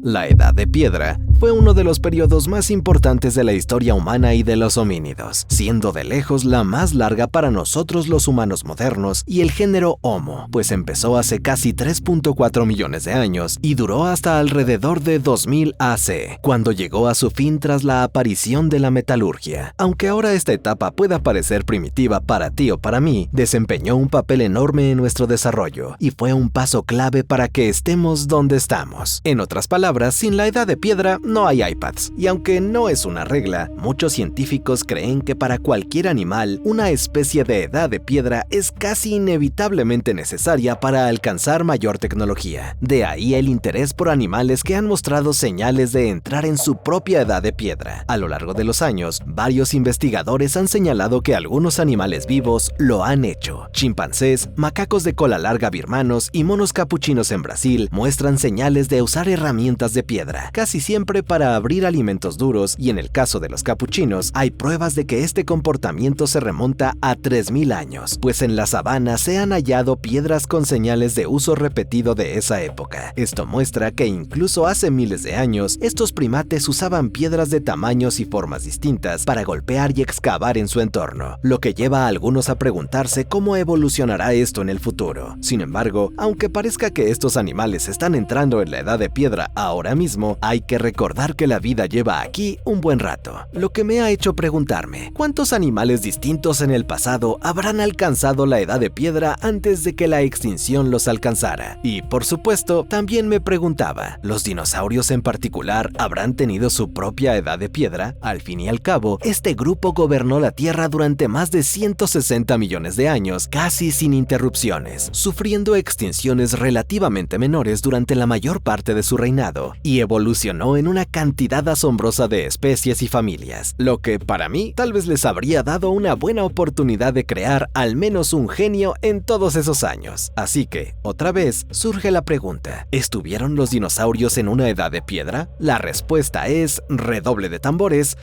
La Edad de Piedra fue uno de los periodos más importantes de la historia humana y de los homínidos, siendo de lejos la más larga para nosotros los humanos modernos y el género Homo, pues empezó hace casi 3.4 millones de años y duró hasta alrededor de 2000 AC, cuando llegó a su fin tras la aparición de la metalurgia. Aunque ahora esta etapa pueda parecer primitiva para ti o para mí, desempeñó un papel enorme en nuestro desarrollo y fue un paso clave para que estemos donde estamos. En otras palabras, sin la Edad de Piedra no hay iPads, y aunque no es una regla, muchos científicos creen que para cualquier animal, una especie de Edad de Piedra es casi inevitablemente necesaria para alcanzar mayor tecnología. De ahí el interés por animales que han mostrado señales de entrar en su propia Edad de Piedra. A lo largo de los años, varios investigadores han señalado que algunos animales vivos lo han hecho. Chimpancés, macacos de cola larga birmanos y monos capuchinos en Brasil muestran señales de usar herramientas de piedra, casi siempre para abrir alimentos duros, y en el caso de los capuchinos, hay pruebas de que este comportamiento se remonta a 3000 años, pues en la sabana se han hallado piedras con señales de uso repetido de esa época. Esto muestra que incluso hace miles de años, estos primates usaban piedras de tamaños y formas distintas para golpear y excavar en su entorno, lo que lleva a algunos a preguntarse cómo evolucionará esto en el futuro. Sin embargo, aunque parezca que estos animales están entrando en la Edad de Piedra ahora mismo, hay que recordar que la vida lleva aquí un buen rato, lo que me ha hecho preguntarme, ¿cuántos animales distintos en el pasado habrán alcanzado la Edad de Piedra antes de que la extinción los alcanzara? Y por supuesto, también me preguntaba, ¿los dinosaurios en particular habrán tenido su propia Edad de Piedra? Al fin y al cabo, este grupo gobernó la Tierra durante más de 160 millones de años, casi sin interrupciones, sufriendo extinciones relativamente menores durante la mayor parte de su reinado, y evolucionó en una cantidad asombrosa de especies y familias, lo que para mí tal vez les habría dado una buena oportunidad de crear al menos un genio en todos esos años. Así que, otra vez, surge la pregunta, ¿estuvieron los dinosaurios en una Edad de Piedra? La respuesta es, redoble de tambores,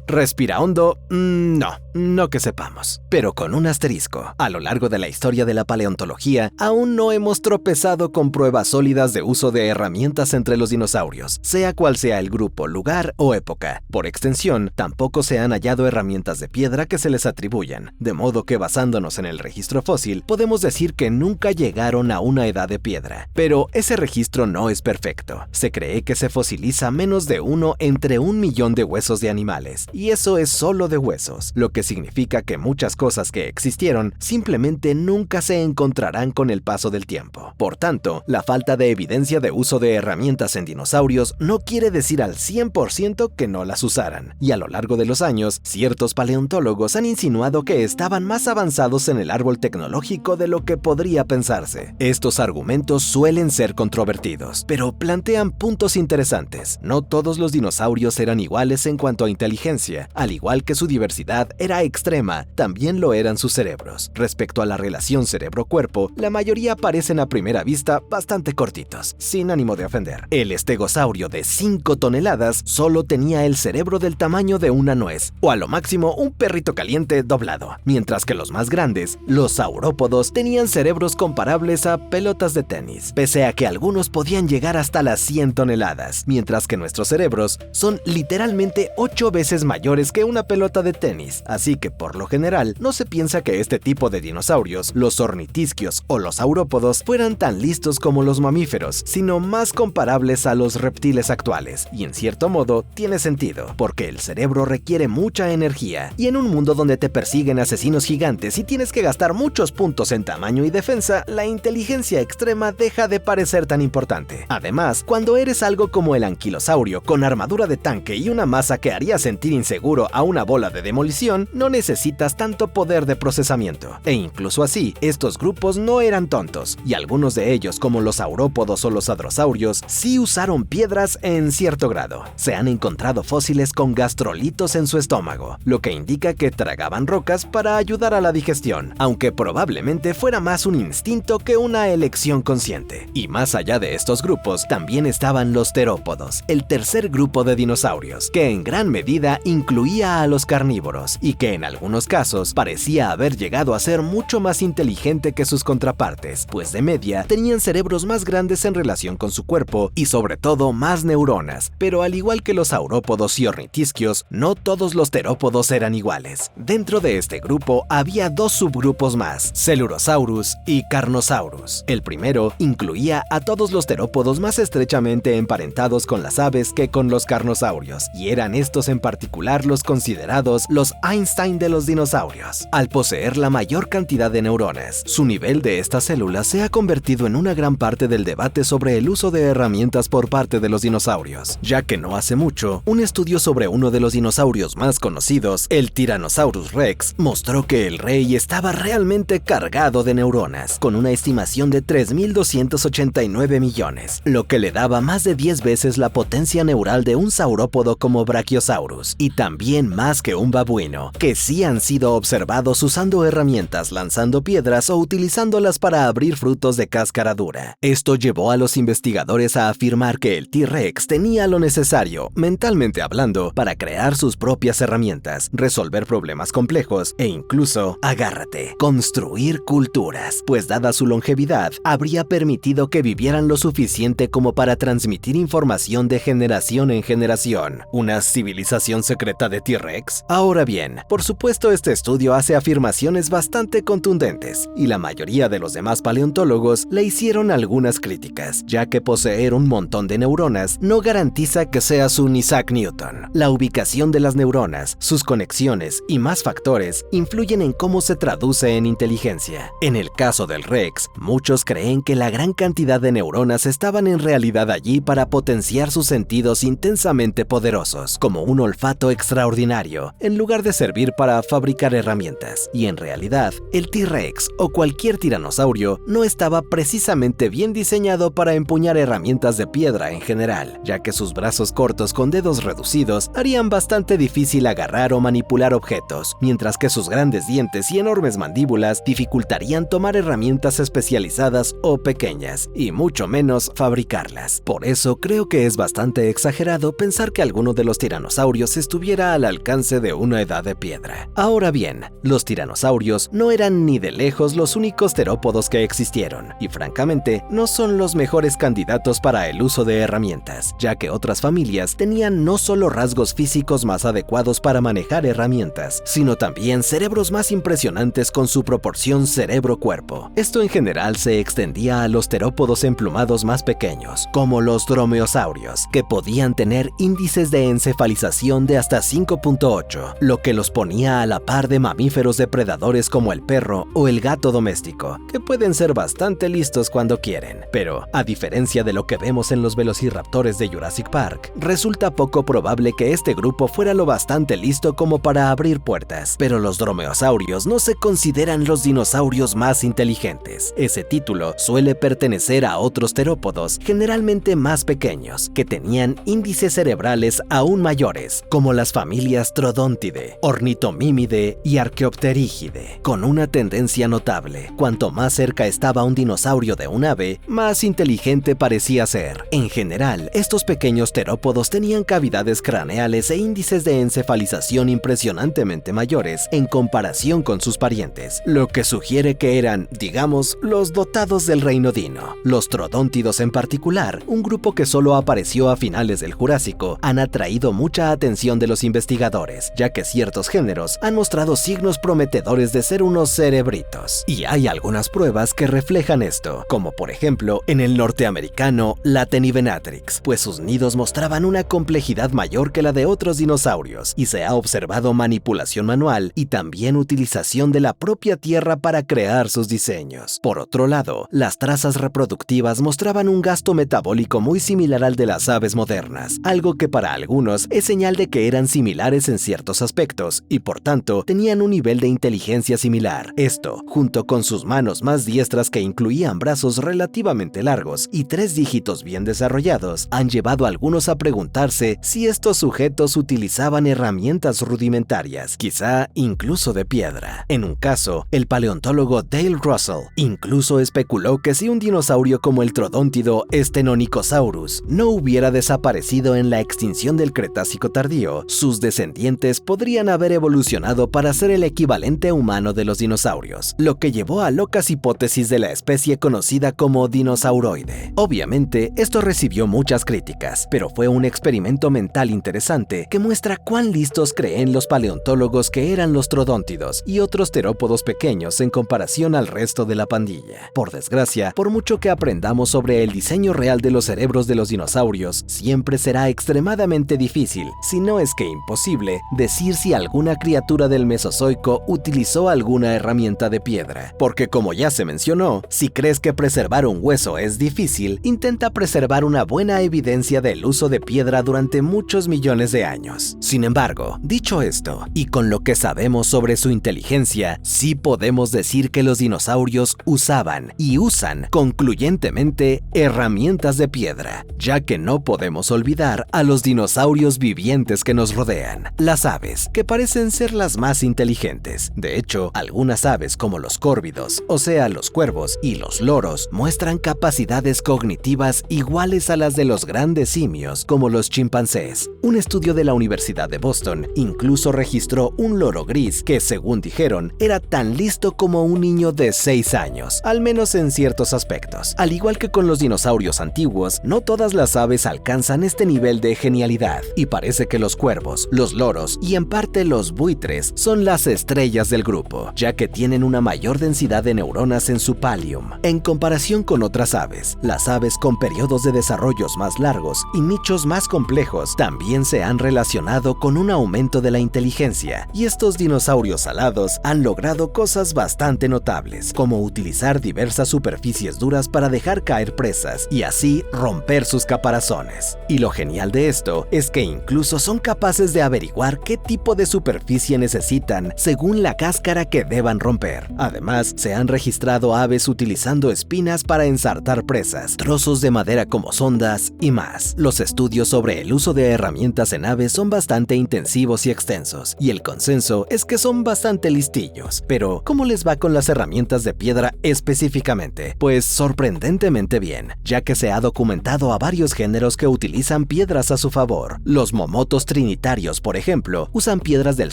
respira hondo, no que sepamos. Pero con un asterisco, a lo largo de la historia de la paleontología, aún no hemos tropezado con pruebas sólidas de uso de herramientas entre los dinosaurios, sea cual sea el grupo, lugar o época. Por extensión, tampoco se han hallado herramientas de piedra que se les atribuyan, de modo que basándonos en el registro fósil, podemos decir que nunca llegaron a una Edad de Piedra. Pero ese registro no es perfecto. Se cree que se fosiliza menos de uno entre 1 millón de huesos de animales, y eso es solo de huesos, lo que significa que muchas cosas que existieron simplemente nunca se encontrarán con el paso del tiempo. Por tanto, la falta de evidencia de uso de herramientas en dinosaurios no quiere decir al 100% que no las usaran, y a lo largo de los años, ciertos paleontólogos han insinuado que estaban más avanzados en el árbol tecnológico de lo que podría pensarse. Estos argumentos suelen ser controvertidos, pero plantean puntos interesantes. No todos los dinosaurios eran iguales en cuanto a inteligencia, al igual que su diversidad era extrema, también lo eran sus cerebros. Respecto a la relación cerebro-cuerpo, la mayoría parecen a primera vista bastante cortitos, sin ánimo de ofender. El estegosaurio de 5 toneladas solo tenía el cerebro del tamaño de una nuez, o a lo máximo un perrito caliente doblado, mientras que los más grandes, los saurópodos, tenían cerebros comparables a pelotas de tenis, pese a que algunos podían llegar hasta las 100 toneladas, mientras que nuestros cerebros son literalmente 8 veces mayores que una pelota de tenis, así que por lo general no se piensa que este tipo de dinosaurios, los ornitisquios o los saurópodos, fueran tan listos como los mamíferos, sino más comparables a los reptiles actuales, y en cierto modo tiene sentido, porque el cerebro requiere mucha energía, y en un mundo donde te persiguen asesinos gigantes y tienes que gastar muchos puntos en tamaño y defensa, la inteligencia extrema deja de parecer tan importante. Además, cuando eres algo como el anquilosaurio, con armadura de tanque y una masa que haría sentir inseguro a una bola de demolición, no necesitas tanto poder de procesamiento. E incluso así, estos grupos no eran tontos, y algunos de ellos, como los saurópodos o los hadrosaurios, sí usaron piedras en ciertas cierto grado. Se han encontrado fósiles con gastrolitos en su estómago, lo que indica que tragaban rocas para ayudar a la digestión, aunque probablemente fuera más un instinto que una elección consciente. Y más allá de estos grupos, también estaban los terópodos, el tercer grupo de dinosaurios, que en gran medida incluía a los carnívoros y que en algunos casos parecía haber llegado a ser mucho más inteligente que sus contrapartes, pues de media tenían cerebros más grandes en relación con su cuerpo y sobre todo más neuronas, pero al igual que los saurópodos y ornitisquios, no todos los terópodos eran iguales. Dentro de este grupo había dos subgrupos más, Coelurosaurus y Carnosaurus. El primero incluía a todos los terópodos más estrechamente emparentados con las aves que con los carnosaurios, y eran estos en particular los considerados los Einstein de los dinosaurios. Al poseer la mayor cantidad de neuronas, su nivel de estas células se ha convertido en una gran parte del debate sobre el uso de herramientas por parte de los dinosaurios, ya que no hace mucho, un estudio sobre uno de los dinosaurios más conocidos, el Tyrannosaurus Rex, mostró que el rey estaba realmente cargado de neuronas, con una estimación de 3.289 millones, lo que le daba más de 10 veces la potencia neural de un saurópodo como Brachiosaurus, y también más que un babuino, que sí han sido observados usando herramientas lanzando piedras o utilizándolas para abrir frutos de cáscara dura. Esto llevó a los investigadores a afirmar que el T-Rex tenía lo necesario, mentalmente hablando, para crear sus propias herramientas, resolver problemas complejos e incluso, agárrate, construir culturas, pues dada su longevidad, habría permitido que vivieran lo suficiente como para transmitir información de generación en generación. ¿Una civilización secreta de T-Rex? Ahora bien, por supuesto este estudio hace afirmaciones bastante contundentes, y la mayoría de los demás paleontólogos le hicieron algunas críticas, ya que poseer un montón de neuronas no garantiza que seas un Isaac Newton. La ubicación de las neuronas, sus conexiones y más factores influyen en cómo se traduce en inteligencia. En el caso del Rex, muchos creen que la gran cantidad de neuronas estaban en realidad allí para potenciar sus sentidos intensamente poderosos, como un olfato extraordinario, en lugar de servir para fabricar herramientas. Y en realidad, el T-Rex o cualquier tiranosaurio no estaba precisamente bien diseñado para empuñar herramientas de piedra en general, ya que sus brazos cortos con dedos reducidos harían bastante difícil agarrar o manipular objetos, mientras que sus grandes dientes y enormes mandíbulas dificultarían tomar herramientas especializadas o pequeñas, y mucho menos fabricarlas. Por eso creo que es bastante exagerado pensar que alguno de los tiranosaurios estuviera al alcance de una edad de piedra. Ahora bien, los tiranosaurios no eran ni de lejos los únicos terópodos que existieron, y francamente no son los mejores candidatos para el uso de herramientas, ya que otras familias tenían no solo rasgos físicos más adecuados para manejar herramientas, sino también cerebros más impresionantes con su proporción cerebro-cuerpo. Esto en general se extendía a los terópodos emplumados más pequeños, como los dromeosaurios, que podían tener índices de encefalización de hasta 5.8, lo que los ponía a la par de mamíferos depredadores como el perro o el gato doméstico, que pueden ser bastante listos cuando quieren. Pero, a diferencia de lo que vemos en los velociraptores de Jurassic Park, resulta poco probable que este grupo fuera lo bastante listo como para abrir puertas. Pero los dromeosaurios no se consideran los dinosaurios más inteligentes. Ese título suele pertenecer a otros terópodos, generalmente más pequeños, que tenían índices cerebrales aún mayores, como las familias Troodontidae, Ornitomimidae y Archaeopterygidae, con una tendencia notable. Cuanto más cerca estaba un dinosaurio de un ave, más inteligente parecía ser. En general, estos pequeños terópodos tenían cavidades craneales e índices de encefalización impresionantemente mayores en comparación con sus parientes, lo que sugiere que eran, digamos, los dotados del reino dino. Los troodóntidos en particular, un grupo que solo apareció a finales del Jurásico, han atraído mucha atención de los investigadores, ya que ciertos géneros han mostrado signos prometedores de ser unos cerebritos. Y hay algunas pruebas que reflejan esto, como por ejemplo en el norteamericano Latenivenatrix, pues sus nidos mostraban una complejidad mayor que la de otros dinosaurios, y se ha observado manipulación manual y también utilización de la propia tierra para crear sus diseños. Por otro lado, las trazas reproductivas mostraban un gasto metabólico muy similar al de las aves modernas, algo que para algunos es señal de que eran similares en ciertos aspectos y por tanto tenían un nivel de inteligencia similar. Esto, junto con sus manos más diestras que incluían brazos relativamente largos y 3 dígitos bien desarrollados, han llevado llevado a algunos a preguntarse si estos sujetos utilizaban herramientas rudimentarias, quizá incluso de piedra. En un caso, el paleontólogo Dale Russell incluso especuló que si un dinosaurio como el Troodontido Stenonychosaurus no hubiera desaparecido en la extinción del Cretácico tardío, sus descendientes podrían haber evolucionado para ser el equivalente humano de los dinosaurios, lo que llevó a locas hipótesis de la especie conocida como dinosauroide. Obviamente, esto recibió muchas críticas, pero fue un experimento mental interesante que muestra cuán listos creen los paleontólogos que eran los troodóntidos y otros terópodos pequeños en comparación al resto de la pandilla. Por desgracia, por mucho que aprendamos sobre el diseño real de los cerebros de los dinosaurios, siempre será extremadamente difícil, si no es que imposible, decir si alguna criatura del Mesozoico utilizó alguna herramienta de piedra. Porque como ya se mencionó, si crees que preservar un hueso es difícil, intenta preservar una buena evidencia del uso de piedra durante muchos millones de años. Sin embargo, dicho esto, y con lo que sabemos sobre su inteligencia, sí podemos decir que los dinosaurios usaban y usan concluyentemente herramientas de piedra, ya que no podemos olvidar a los dinosaurios vivientes que nos rodean, las aves, que parecen ser las más inteligentes. De hecho, algunas aves como los córvidos, o sea, los cuervos y los loros, muestran capacidades cognitivas iguales a las de los grandes simios como los chimpancés. Un estudio de la Universidad de Boston incluso registró un loro gris que, según dijeron, era tan listo como un niño de 6 años, al menos en ciertos aspectos. Al igual que con los dinosaurios antiguos, no todas las aves alcanzan este nivel de genialidad, y parece que los cuervos, los loros y en parte los buitres son las estrellas del grupo, ya que tienen una mayor densidad de neuronas en su pallium. En comparación con otras aves, las aves con periodos de desarrollos más largos y nichos más complejos también se han relacionado con un aumento de la inteligencia, y estos dinosaurios alados han logrado cosas bastante notables, como utilizar diversas superficies duras para dejar caer presas y así romper sus caparazones. Y lo genial de esto es que incluso son capaces de averiguar qué tipo de superficie necesitan según la cáscara que deban romper. Además, se han registrado aves utilizando espinas para ensartar presas, trozos de madera como sondas y más. Los estudios sobre el uso de herramientas en aves son bastante intensivos y extensos, y el consenso es que son bastante listillos. Pero, ¿cómo les va con las herramientas de piedra específicamente? Pues sorprendentemente bien, ya que se ha documentado a varios géneros que utilizan piedras a su favor. Los momotos trinitarios, por ejemplo, usan piedras del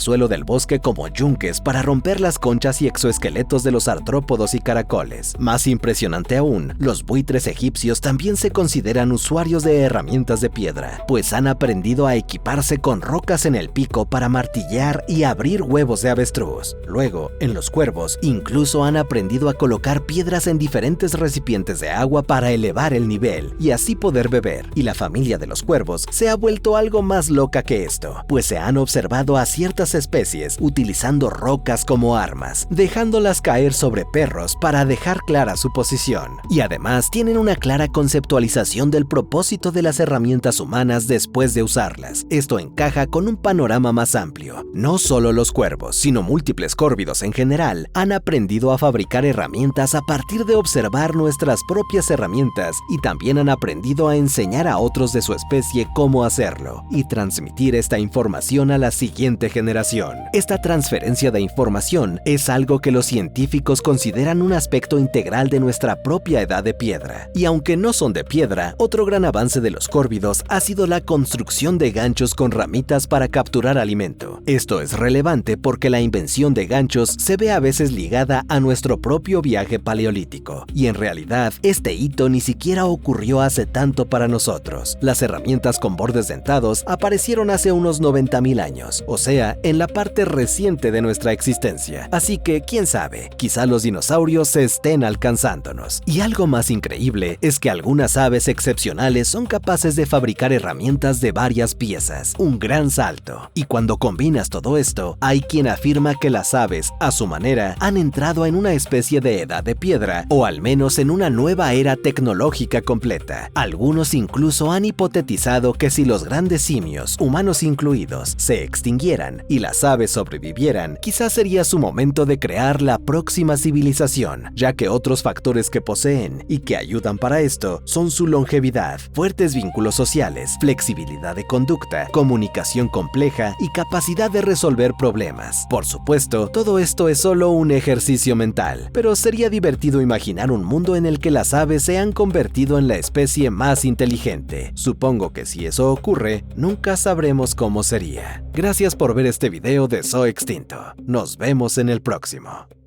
suelo del bosque como yunques para romper las conchas y exoesqueletos de los artrópodos y caracoles. Más impresionante aún, los buitres egipcios también se consideran usuarios de herramientas de piedra, pues han aprendido a equiparse con rocas en el pico para martillar y abrir huevos de avestruz. Luego, en los cuervos, incluso han aprendido a colocar piedras en diferentes recipientes de agua para elevar el nivel y así poder beber. Y la familia de los cuervos se ha vuelto algo más loca que esto, pues se han observado a ciertas especies utilizando rocas como armas, dejándolas caer sobre perros para dejar clara su posición. Y además tienen una clara conceptualización del propósito de las herramientas humanas después de usarlas. Esto encaja con un panorama más amplio. No solo los cuervos, sino múltiples córvidos en general, han aprendido a fabricar herramientas a partir de observar nuestras propias herramientas, y también han aprendido a enseñar a otros de su especie cómo hacerlo y transmitir esta información a la siguiente generación. Esta transferencia de información es algo que los científicos consideran un aspecto integral de nuestra propia edad de piedra. Y aunque no son de piedra, otro gran avance de los córvidos ha sido la construcción de ganchos con ramitas para capturar alimento. Esto es relevante porque la invención de ganchos se ve a veces ligada a nuestro propio viaje paleolítico, y en realidad este hito ni siquiera ocurrió hace tanto para nosotros. Las herramientas con bordes dentados aparecieron hace unos 90.000 años, o sea, en la parte reciente de nuestra existencia. Así que, quién sabe, quizá los dinosaurios estén alcanzándonos. Y algo más increíble es que algunas aves excepcionales son capaces de fabricar herramientas de varias piezas, un gran salto. Y cuando combinas todo esto, hay quien afirma que las aves, a su manera, han entrado en una especie de edad de piedra, o al menos en una nueva era tecnológica completa. Algunos incluso han hipotetizado que si los grandes simios, humanos incluidos, se extinguieran y las aves sobrevivieran, quizás sería su momento de crear la próxima civilización, ya que otros factores que poseen y que ayudan para esto son su longevidad, fuertes vínculos sociales, flexibilidad de conducta, comunicación compleja y capacidad de resolver problemas. Por supuesto, todo esto es solo un ejercicio mental, pero sería divertido imaginar un mundo en el que las aves se han convertido en la especie más inteligente. Supongo que si eso ocurre, nunca sabremos cómo sería. Gracias por ver este video de Zoo Extinto. Nos vemos en el próximo.